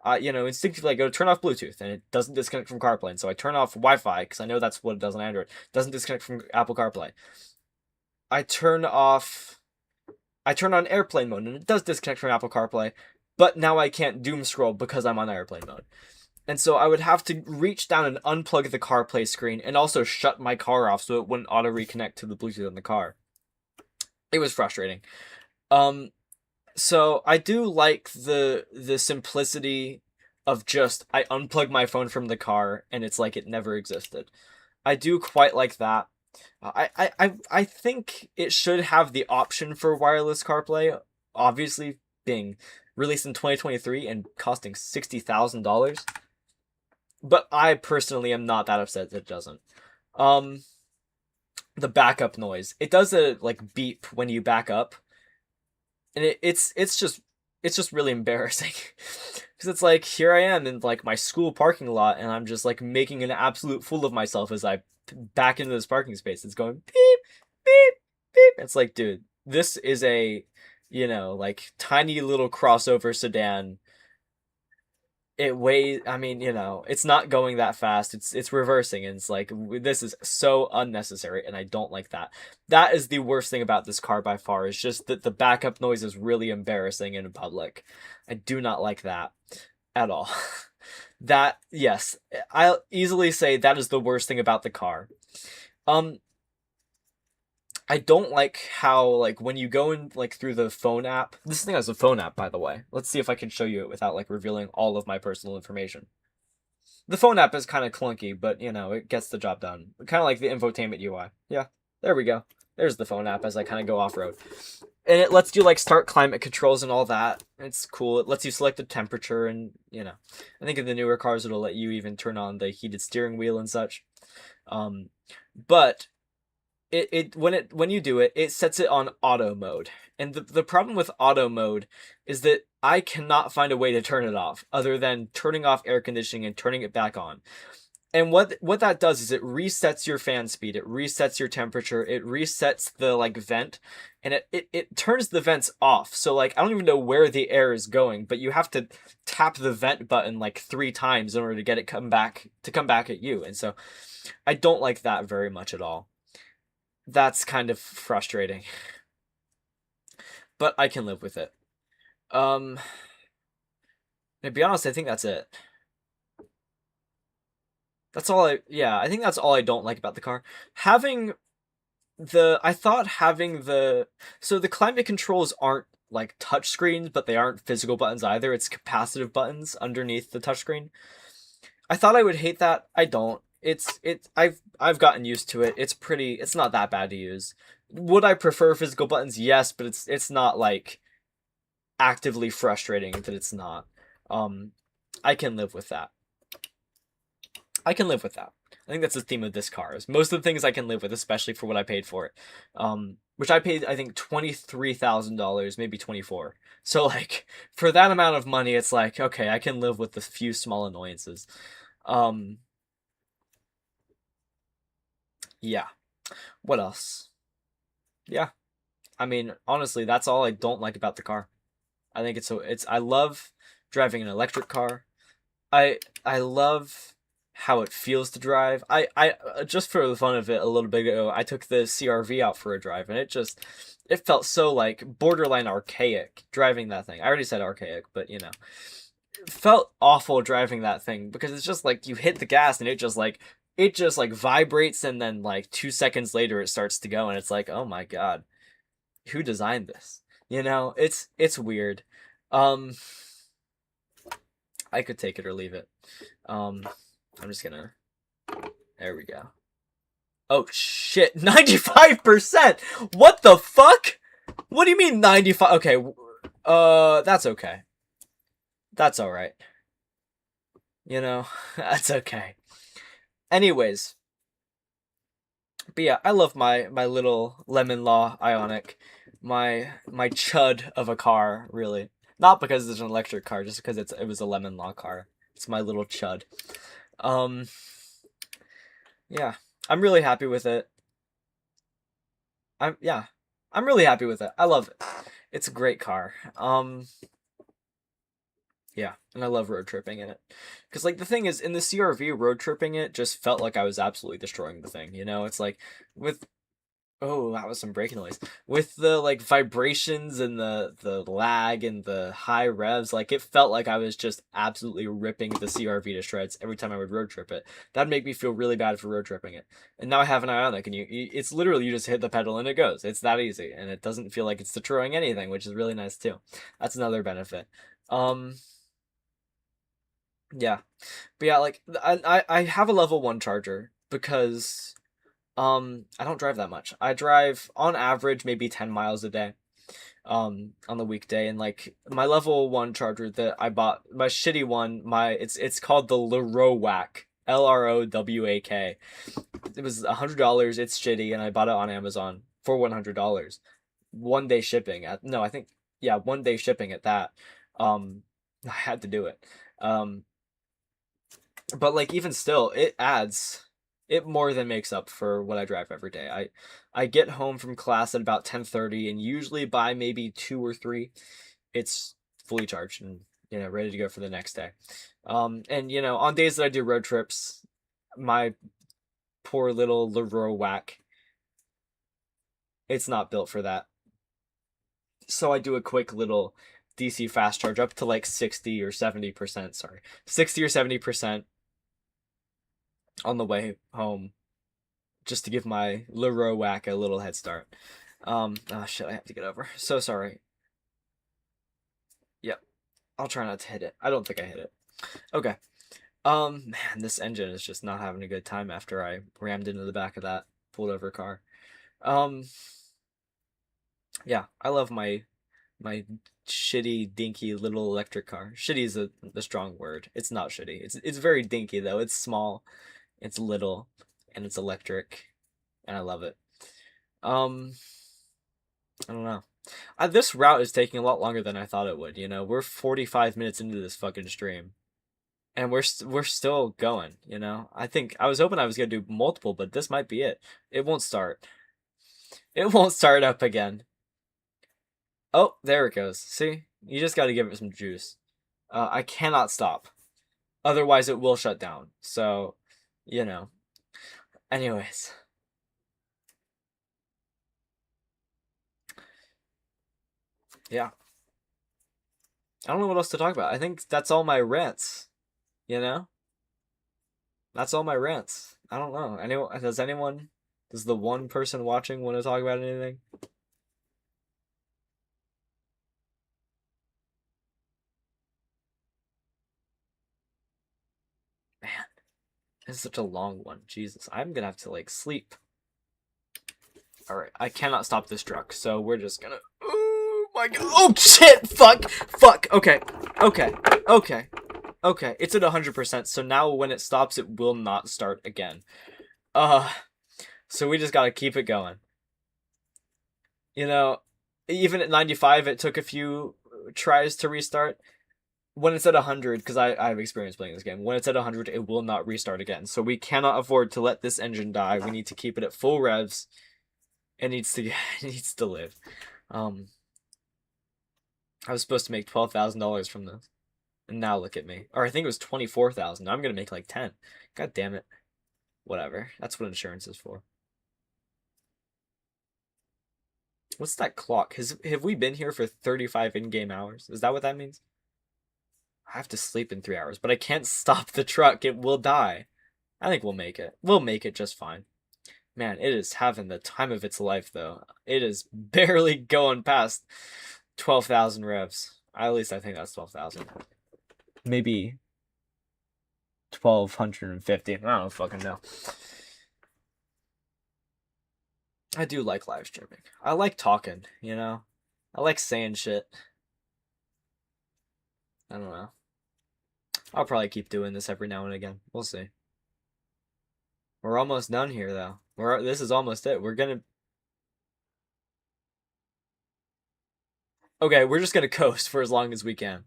instinctively I go turn off Bluetooth, and it doesn't disconnect from CarPlay. And so I turn off Wi-Fi because I know that's what it does on Android. It doesn't disconnect from Apple CarPlay. I turn on airplane mode, and it does disconnect from Apple CarPlay. But now I can't doom scroll because I'm on airplane mode. And so I would have to reach down and unplug the CarPlay screen and also shut my car off so it wouldn't auto reconnect to the Bluetooth in the car. It was frustrating. So I do like the simplicity of just I unplug my phone from the car and it's like it never existed. I do quite like that. I think it should have the option for wireless CarPlay, obviously being released in 2023 and costing $60,000. But I personally am not that upset that it doesn't. The backup noise. It does a like beep when you back up. And it's just really embarrassing. Cuz it's like here I am in like my school parking lot, and I'm just like making an absolute fool of myself as I back into this parking space. It's going beep beep beep. It's like, dude, this is a like tiny little crossover sedan. It weighs, I mean, it's not going that fast. It's reversing, and it's like this is so unnecessary, and I don't like that. That is the worst thing about this car by far. Is just that the backup noise is really embarrassing in public. I do not like that at all. That, yes, I'll easily say that is the worst thing about the car. I don't like how, like, when you go in, like, through the phone app. This thing has a phone app, by the way. Let's see if I can show you it without, like, revealing all of my personal information. The phone app is kind of clunky, but you know, it gets the job done. Kind of like the infotainment UI. Yeah, there we go. There's the phone app as I kind of go off road. And it lets you like start climate controls and all that. It's cool. It lets you select the temperature and, you know, I think in the newer cars it'll let you even turn on the heated steering wheel and such. But when you do it, it sets it on auto mode. And the problem with auto mode is that I cannot find a way to turn it off other than turning off air conditioning and turning it back on. And what that does is it resets your fan speed, it resets your temperature, it resets the like vent, and it turns the vents off. So like I don't even know where the air is going, but you have to tap the vent button like 3 times in order to get it come back at you. And so I don't like that very much at all. That's kind of frustrating. But I can live with it. To be honest, I think that's it. That's all I think that's all I don't like about the car. I thought having so the climate controls aren't like touch screens, but they aren't physical buttons either. It's capacitive buttons underneath the touchscreen. I thought I would hate that. I don't. I've gotten used to it. It's not that bad to use. Would I prefer physical buttons? Yes, but it's not like actively frustrating that it's not. I can live with that. I can live with that. I think that's the theme of this car. Is most of the things I can live with, especially for what I paid for it. Which I paid, I think, $23,000, maybe 24. So like for that amount of money, it's like okay, I can live with the few small annoyances. Yeah. What else? Yeah. I mean, honestly, that's all I don't like about the car. I think I love driving an electric car. I love how it feels to drive. I just for the fun of it a little bit ago, I took the CRV out for a drive and it felt so like borderline archaic driving that thing. I already said archaic, but you know. It felt awful driving that thing because it's just like you hit the gas and it just like vibrates and then like 2 seconds later it starts to go and it's like, "Oh my god. Who designed this?" You know, it's weird. Um I could take it or leave it. I'm just gonna. There we go. Oh shit, 95%. What the fuck? What do you mean 95? Okay, that's okay. That's all right. You know, that's okay. Anyways, but yeah, I love my little Lemon Law Ionic, my chud of a car, really. Not because it's an electric car, just because it was a Lemon Law car. It's my little chud. Yeah, I'm really happy with it. I'm really happy with it. I love it. It's a great car. Yeah, and I love road tripping in it. Because, like, the thing is, in the CRV, road tripping it just felt like I was absolutely destroying the thing, you know? It's like, with... Oh, that was some braking noise. With the, like, vibrations and the lag and the high revs, like, it felt like I was just absolutely ripping the CRV to shreds every time I would road trip it. That'd make me feel really bad for road tripping it. And now I have an Ionic, and it's literally, you just hit the pedal and it goes. It's that easy, and it doesn't feel like it's destroying anything, which is really nice, too. That's another benefit. Yeah. But yeah, like I have a level 1 charger because I don't drive that much. I drive on average maybe 10 miles a day on the weekday, and like my level 1 charger that I bought, my shitty one, it's called the Lrowak. Lrowak. It was $100. It's shitty and I bought it on Amazon for $100. 1 day shipping at no, I think yeah, 1 day shipping at that. I had to do it. But like even still, it more than makes up for what I drive every day. I get home from class at about 10:30, and usually by maybe 2 or 3, it's fully charged and you know ready to go for the next day. And you know on days that I do road trips, my poor little Lrowak, it's not built for that. So I do a quick little DC fast charge up to like 60 or 70%. Sorry, 60 or 70% on the way home, just to give my Lrowak a little head start. Oh shit, I have to get over. So sorry. Yep. I'll try not to hit it. I don't think I hit it. Okay. Man, this engine is just not having a good time after I rammed into the back of that pulled over car. Um, yeah, I love my shitty, dinky little electric car. Shitty is the strong word. It's not shitty. It's very dinky though. It's small, it's little, and it's electric, and I love it. Um, I don't know. This route is taking a lot longer than I thought it would. You know, we're 45 minutes into this fucking stream, and we're still going. You know, I was hoping I was gonna do multiple, but this might be it. It won't start. It won't start up again. Oh, there it goes. See, you just got to give it some juice. I cannot stop, otherwise it will shut down. So, you know. Anyways. Yeah. I don't know what else to talk about. I think that's all my rants. You know? That's all my rants. I don't know. Does the one person watching want to talk about anything? Man, this is such a long one. Jesus, I'm gonna have to like sleep. Alright, I cannot stop this truck, so we're just gonna. Oh my god. Oh shit! Fuck! Fuck! Okay. Okay. Okay. Okay. It's at 100%, so now when it stops, it will not start again. So we just gotta keep it going. You know, even at 95, it took a few tries to restart. When it's at 100, because I have experience playing this game, when it's at 100, it will not restart again. So we cannot afford to let this engine die. We need to keep it at full revs. It needs to it needs to live. I was supposed to make $12,000 from this, and now look at me. Or I think it was 24,000. I'm gonna make like 10. God damn it. Whatever. That's what insurance is for. What's that clock? Have we been here for 35 in-game hours? Is that what that means? I have to sleep in 3 hours, but I can't stop the truck. It will die. I think we'll make it. We'll make it just fine. Man, it is having the time of its life, though. It is barely going past 12,000 revs. At least I think that's 12,000. Maybe 1,250. I don't fucking know. I do like live streaming. I like talking, you know? I like saying shit. I don't know. I'll probably keep doing this every now and again. We'll see. We're almost done here, though. This is almost it. Okay, we're just gonna coast for as long as we can.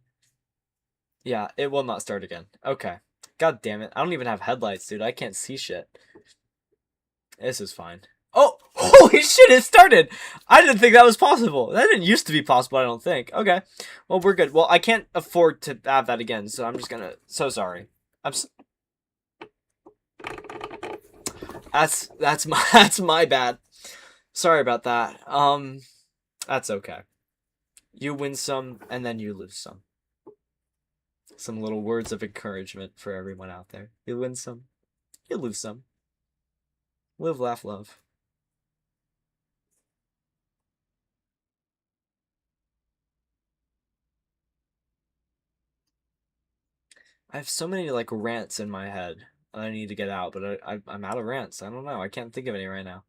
Yeah, it will not start again. Okay. God damn it. I don't even have headlights, dude. I can't see shit. This is fine. Oh! Holy shit, it started! I didn't think that was possible. That didn't used to be possible, I don't think. Okay. Well, we're good. Well, I can't afford to have that again, so I'm just gonna... So sorry. That's my bad. Sorry about that. That's okay. You win some, and then you lose some. Some little words of encouragement for everyone out there. You win some, you lose some. Live, laugh, love. I have so many like rants in my head that I need to get out, but I'm out of rants. I don't know. I can't think of any right now.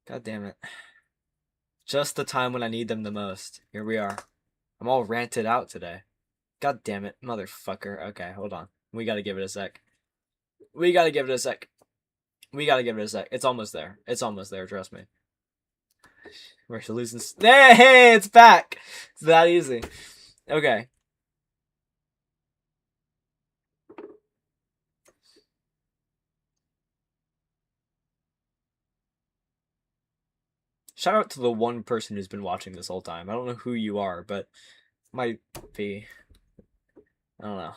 God damn it. Just the time when I need them the most. Here we are. I'm all ranted out today. God damn it, motherfucker. Okay, hold on. We gotta give it a sec. We gotta give it a sec. We gotta give it a sec. It's almost there. It's almost there, trust me. We're losing. Hey, it's back! It's that easy. Okay. Shout out to the one person who's been watching this whole time. I don't know who you are, but might be. I don't know.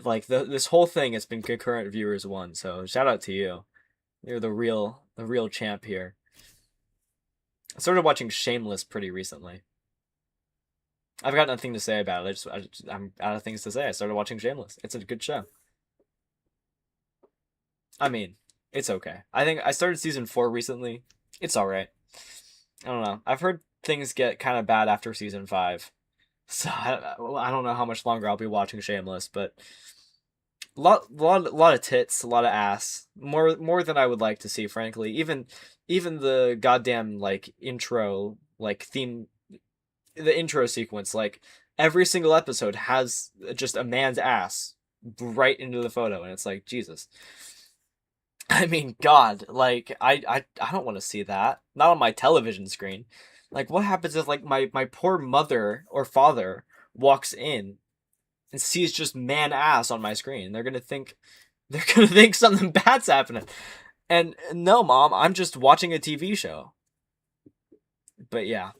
Like this whole thing has been concurrent viewers one, so shout out to you. You're the real champ here. I started watching Shameless pretty recently. I've got nothing to say about it. I'm out of things to say. I started watching Shameless. It's a good show. I mean, it's okay. I think I started season 4 recently. It's alright. I don't know. I've heard things get kind of bad after season 5. So I don't know how much longer I'll be watching Shameless, but lot of tits, a lot of ass, more than I would like to see, frankly. Even the goddamn like intro, like theme, the intro sequence, like every single episode has just a man's ass right into the photo, and it's like Jesus. I mean, God, like I don't want to see that. Not on my television screen. Like, what happens if like my poor mother or father walks in and sees just man ass on my screen? They're gonna think something bad's happening. And no, mom, I'm just watching a TV show. But yeah,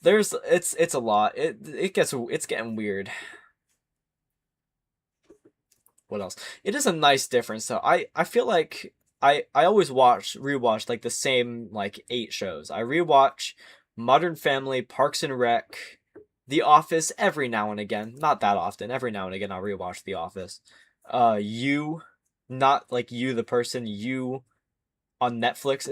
it's a lot. It's getting weird. What else? It is a nice difference though. I feel like I always rewatch like the same like 8 shows. I rewatch Modern Family, Parks and Rec, The Office every now and again. Not that often. Every now and again I'll rewatch The Office. You, not like You the person, You on Netflix.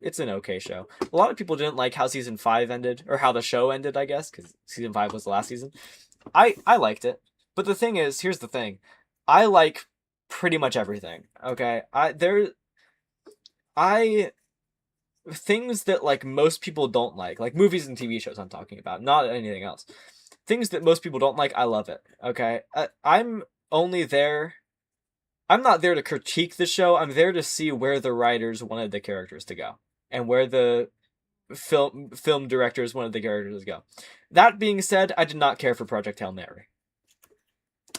It's an okay show. A lot of people didn't like how season 5 ended, or how the show ended, I guess, because season 5 was the last season. I liked it. But the thing is, here's the thing. I like pretty much everything. Okay? I things that like most people don't like movies and TV shows I'm talking about, not anything else. Things that most people don't like, I love it. Okay? Only there I'm not there to critique the show. I'm there to see where the writers wanted the characters to go and where the film directors wanted the characters to go. That being said, I did not care for Project Hail Mary.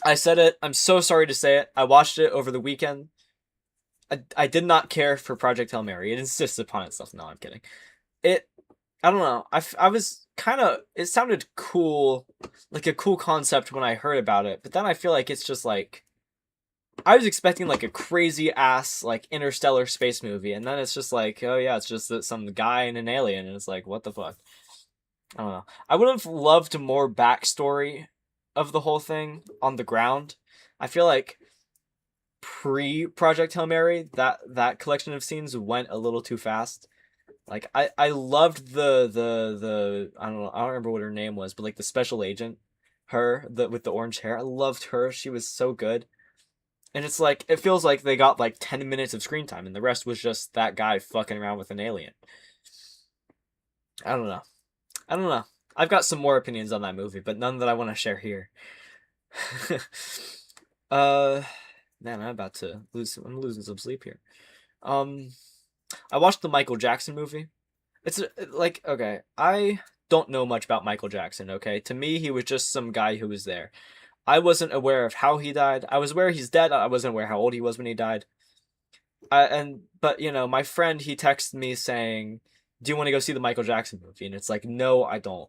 I said it. I'm so sorry to say it. I watched it over the weekend. I did not care for Project Hail Mary. It insists upon itself. No, I'm kidding. I don't know. I was kind of, it sounded cool, like a cool concept when I heard about it, but then I feel like it's just like, I was expecting like a crazy ass like interstellar space movie, and then it's just like, oh yeah, it's just some guy and an alien, and it's like, what the fuck? I don't know. I would have loved more backstory of the whole thing on the ground. I feel like pre Project Hail Mary, that collection of scenes went a little too fast. Like I loved the I don't know, I don't remember what her name was, but like the special agent, her with the orange hair. I loved her. She was so good. And it's like, it feels like they got like 10 minutes of screen time and the rest was just that guy fucking around with an alien. I don't know. I don't know. I've got some more opinions on that movie, but none that I want to share here. uh, Man, I'm losing some sleep here. Um, I watched the Michael Jackson movie. It's like, okay, I don't know much about Michael Jackson, okay? To me, he was just some guy who was there. I wasn't aware of how he died. I was aware he's dead. I wasn't aware how old he was when he died. But you know, my friend, he texted me saying, "Do you want to go see the Michael Jackson movie?" And it's like, no, I don't.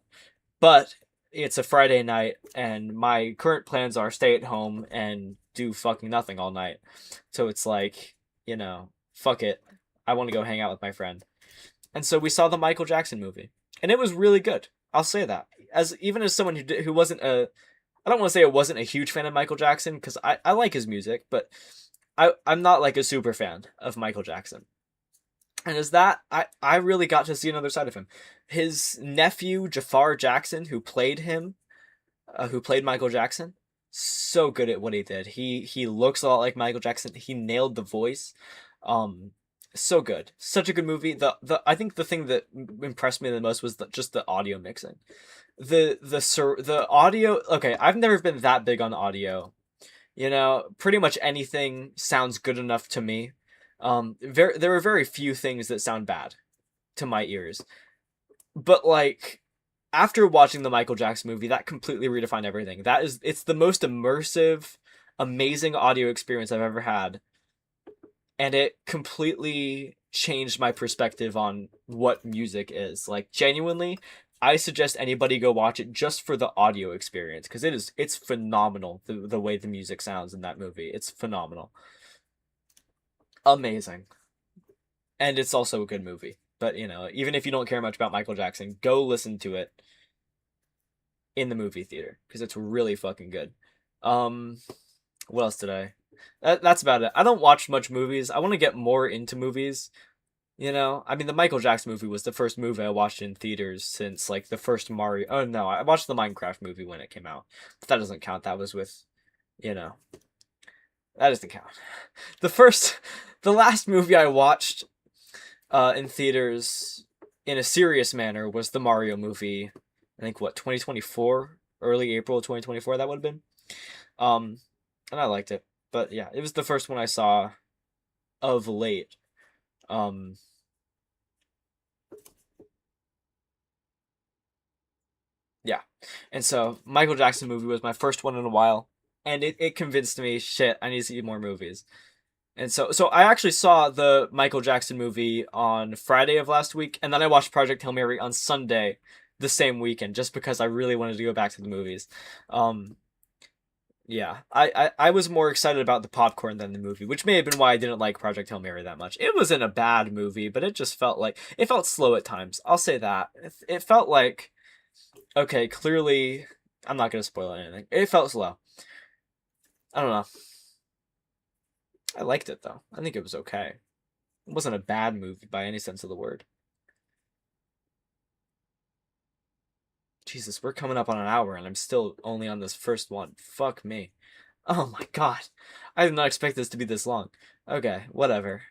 But it's a Friday night, and my current plans are stay at home and do fucking nothing all night. So it's like, you know, fuck it. I want to go hang out with my friend. And so we saw the Michael Jackson movie, and it was really good. I'll say that. Even as someone who wasn't a I don't want to say I wasn't a huge fan of Michael Jackson because I like his music, but I'm not like a super fan of Michael Jackson. And as that, I really got to see another side of him. His nephew, Jafar Jackson, who played Michael Jackson, so good at what he did. He looks a lot like Michael Jackson. He nailed the voice. So good. Such a good movie. I think the thing that impressed me the most was just the audio mixing. The audio, okay, I've never been that big on audio. You know, pretty much anything sounds good enough to me. There are very few things that sound bad to my ears. But like after watching the Michael Jackson movie, that completely redefined everything. It's the most immersive, amazing audio experience I've ever had. And it completely changed my perspective on what music is. Like genuinely, I suggest anybody go watch it just for the audio experience because it's phenomenal the way the music sounds in that movie. It's phenomenal. Amazing. And it's also a good movie. But, you know, even if you don't care much about Michael Jackson, go listen to it in the movie theater because it's really fucking good. What else did that's about it. I don't watch much movies. I want to get more into movies. You know, I mean, the Michael Jackson movie was the first movie I watched in theaters since like the first Mario. Oh no, I watched the Minecraft movie when it came out, but that doesn't count. That was with, you know, That doesn't count. The last movie I watched in theaters in a serious manner was the Mario movie. I think 2024, early April 2024 that would have been. And I liked it. But yeah, it was the first one I saw of late. Yeah. And so Michael Jackson movie was my first one in a while. And it convinced me, shit, I need to see more movies. And so I actually saw the Michael Jackson movie on Friday of last week, and then I watched Project Hail Mary on Sunday the same weekend, just because I really wanted to go back to the movies. Yeah, I was more excited about the popcorn than the movie, which may have been why I didn't like Project Hail Mary that much. It wasn't a bad movie, but it just felt like it felt slow at times. I'll say that. It felt like, okay, clearly I'm not gonna spoil anything. It felt slow. I don't know. I liked it though. I think it was okay. It wasn't a bad movie by any sense of the word. Jesus, we're coming up on an hour and I'm still only on this first one. Fuck me. Oh my god. I did not expect this to be this long. Okay, whatever.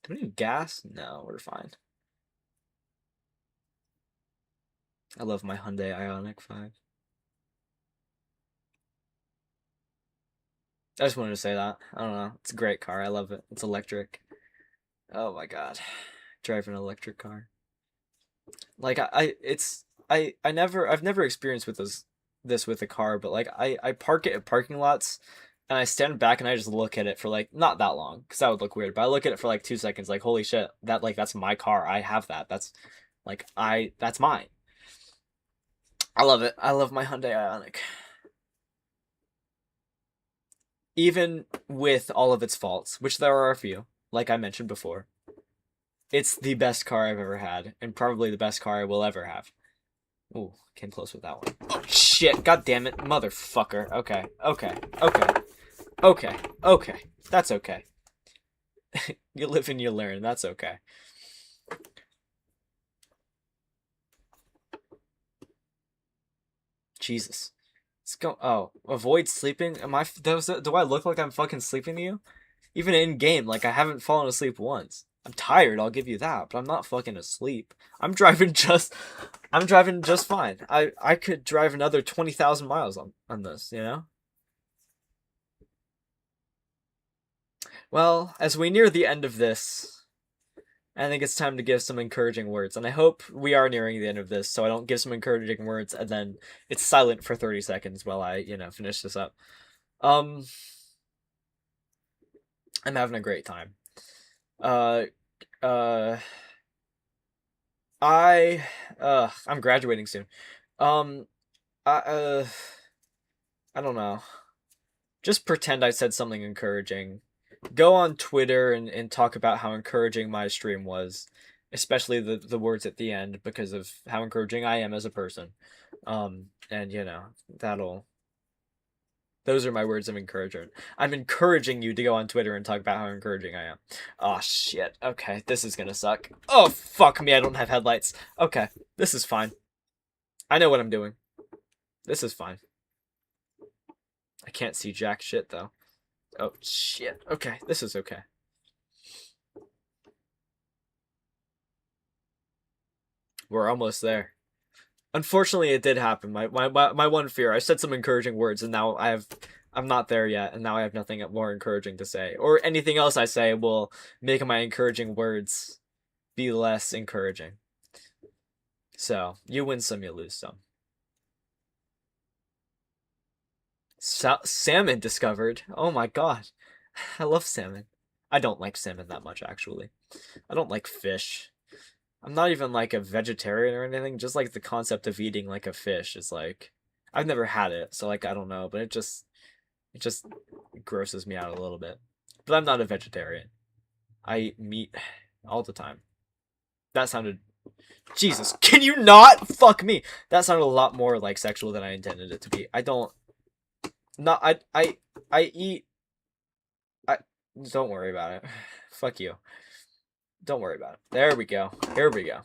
Do we need gas? No, we're fine. I love my Hyundai Ioniq 5. I just wanted to say that. I don't know. It's a great car. I love it. It's electric. Oh my god. Drive an electric car. Like I've never experienced with this with a car, but like I park it at parking lots and I stand back and I just look at it for like not that long because that would look weird, but I look at it for like 2 seconds, like holy shit, that's my car. I have that. That's mine. I love it. I love my Hyundai Ioniq. Even with all of its faults, which there are a few, like I mentioned before, it's the best car I've ever had, and probably the best car I will ever have. Ooh, came close with that one. Oh, shit. God damn it. Motherfucker. Okay. Okay. Okay. Okay. Okay. That's okay. You live and you learn. That's okay. Jesus. Let's go. Oh, avoid sleeping? Do I look like I'm fucking sleeping to you? Even in game, like I haven't fallen asleep once. I'm tired, I'll give you that, but I'm not fucking asleep. I'm driving just fine. I could drive another 20,000 miles on this, you know? Well, as we near the end of this, I think it's time to give some encouraging words, and I hope we are nearing the end of this, so I don't give some encouraging words and then it's silent for 30 seconds while I, finish this up. I'm having a great time. Uh, uh, I'm graduating soon. Um, I don't know. Just pretend I said something encouraging. Go on Twitter and talk about how encouraging my stream was, especially the words at the end because of how encouraging I am as a person. And those are my words of encouragement. I'm encouraging you to go on Twitter and talk about how encouraging I am. Oh shit. Okay, this is gonna suck. Oh fuck me, I don't have headlights. Okay, this is fine. I know what I'm doing. This is fine. I can't see jack shit though. Oh shit. Okay, this is okay. We're almost there. Unfortunately, it did happen. My one fear. I said some encouraging words, and now I'm not there yet, and now I have nothing more encouraging to say, or anything else I say will make my encouraging words be less encouraging. So you win some, you lose some. Salmon discovered. Oh my god, I love salmon. I don't like salmon that much actually. I don't like fish. I'm not even like a vegetarian or anything, just like the concept of eating like a fish is like I've never had it, so like I don't know, but it just grosses me out a little bit. But I'm not a vegetarian. I eat meat all the time. That sounded Jesus, can you not fuck me? That sounded a lot more like sexual than I intended it to be. I don't not I eat I don't worry about it. Fuck you. Don't worry about it. There we go. Here we go.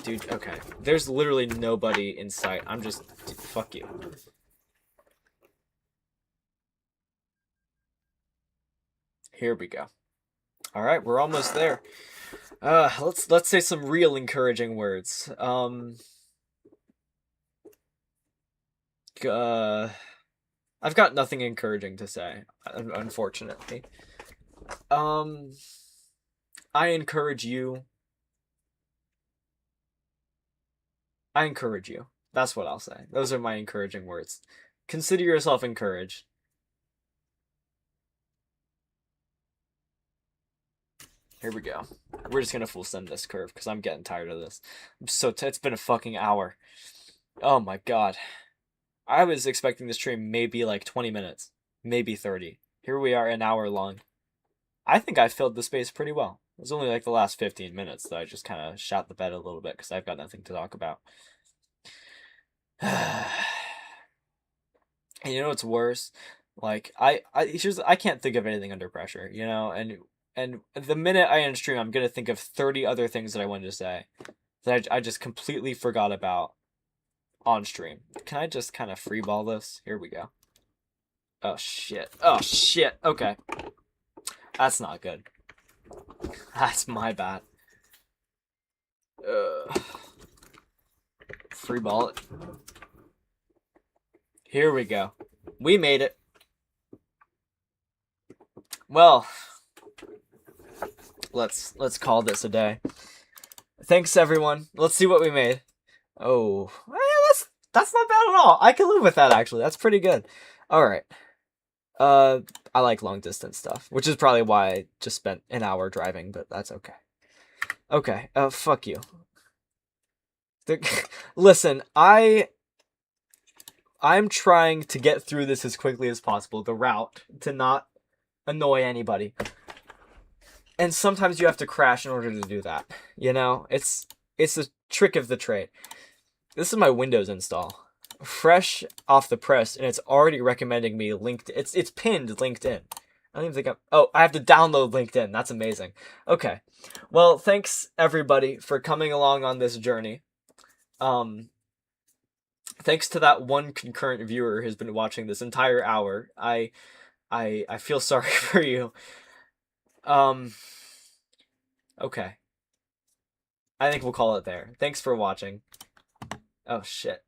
Dude, okay. There's literally nobody in sight. I'm just... Fuck you. Here we go. Alright, we're almost there. Let's say some real encouraging words. I've got nothing encouraging to say, unfortunately. I encourage you. I encourage you. That's what I'll say. Those are my encouraging words. Consider yourself encouraged. Here we go. We're just gonna full send this curve because I'm getting tired of this. I'm so it's been a fucking hour. Oh my god. I was expecting this stream maybe like 20 minutes, maybe 30. Here we are, an hour long. I think I filled the space pretty well. It was only like the last 15 minutes that I just kind of shot the bed a little bit because I've got nothing to talk about. And you know what's worse? Like I can't think of anything under pressure, you know, and the minute I end stream, I'm gonna think of 30 other things that I wanted to say that I just completely forgot about on stream. Can I just kind of freeball this? Here we go. Oh shit. Oh shit. Okay. That's not good. That's my bad. Freeball it. Here we go. We made it. Well, let's call this a day. Thanks everyone. Let's see what we made. Oh, yeah, that's not bad at all. I can live with that actually. That's pretty good. All right. I like long distance stuff, which is probably why I just spent an hour driving, but that's okay. Okay. Fuck you. Listen, I'm trying to get through this as quickly as possible. The route to not annoy anybody. And sometimes you have to crash in order to do that. You know, it's a trick of the trade. This is my Windows install. Fresh off the press, and it's already recommending me LinkedIn. It's pinned LinkedIn. I don't even think I have to download LinkedIn. That's amazing. Okay. Well, thanks everybody for coming along on this journey. Thanks to that one concurrent viewer who's been watching this entire hour. I feel sorry for you. Okay. I think we'll call it there. Thanks for watching. Oh shit.